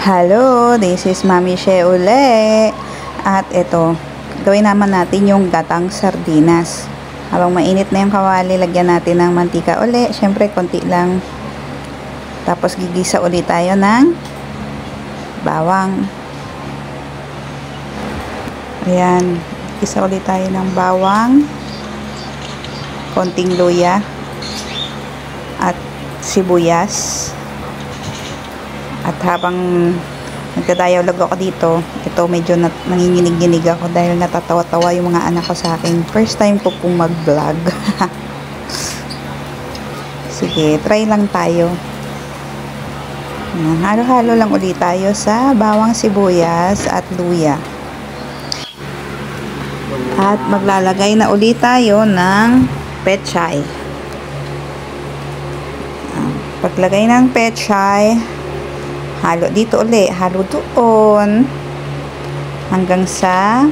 Hello, this is Mami She uli. At ito, gawin naman natin yung gatang sardinas. Habang mainit na yung kawali, lagyan natin ng mantika uli. Syempre, konti lang. Tapos, gigisa ulit tayo ng bawang. Ayan, gisa ulit tayo ng bawang. Konting luya. At sibuyas. At habang nagdadialog ako dito, ito medyo nanginginig-ginig ako dahil natatawa-tawa yung mga anak ko sa akin. First time ko pong mag-vlog. Sige, try lang tayo. Halo-halo lang ulit tayo sa bawang, sibuyas at luya. At maglalagay na ulit tayo ng pechay. Paglagay ng pechay, halo dito uli, halo doon hanggang sa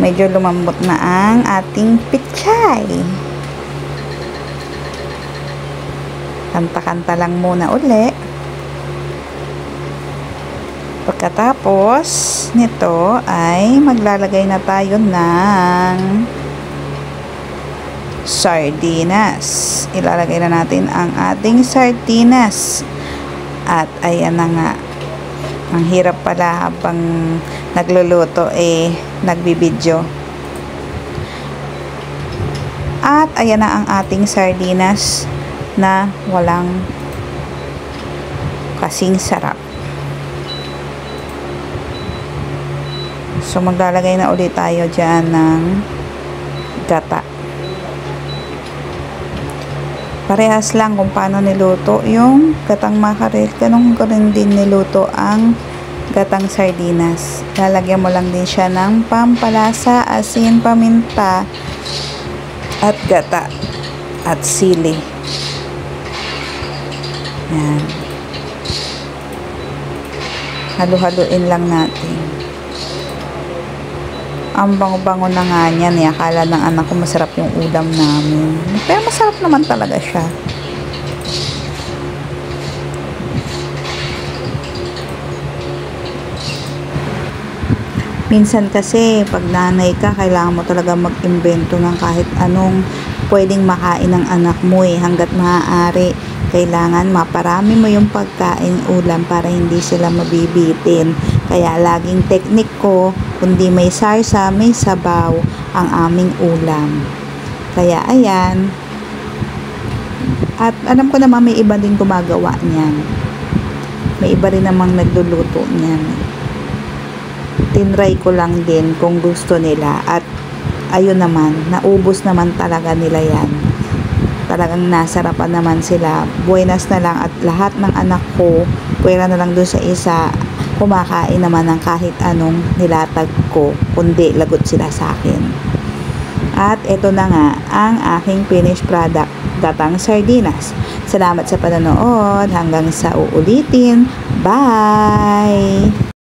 medyo lumambot na ang ating pechay. Kanta-kanta lang muna uli. Pagkatapos nito ay maglalagay na tayo ng sardinas. Ilalagay na natin ang ating sardinas. At ayan na nga, ang hirap pala habang nagluluto nagbibideo. At ayan na ang ating sardinas na walang kasing sarap. So maglalagay na ulit tayo dyan ng gata. Parehas lang kung paano niluto yung gatang makarel. Ganun ko rin din niluto ang gatang sardinas. Lalagyan mo lang din siya ng pampalasa, asin, paminta, at gata, at sili. Yan. Halo-haloin lang natin. Ang bango-bango na nga niyan. Akala ng anak ko masarap yung ulam namin. Pero masarap naman talaga siya. Minsan kasi, pag nanay ka, kailangan mo talaga mag-imbento ng kahit anong pwedeng makain ng anak mo hanggat maaari. Kailangan maparami mo yung pagkain ulam para hindi sila mabibitin. Kaya laging teknik ko, kundi may sarsa, may sabaw ang aming ulam. Kaya ayan. At alam ko naman may iba din gumagawa niyan. May iba rin namang nagluluto niyan. Tinry ko lang din kung gusto nila. At ayun naman, naubos naman talaga nila yan. Talagang nasarapan naman sila. Buenas na lang at lahat ng anak ko, pwera na lang doon sa isa, kumakain naman ng kahit anong nilatag ko, kundi lagot sila sa akin. At ito na nga ang aking finished product, gatang sardinas. Salamat sa panonood. Hanggang sa uulitin. Bye!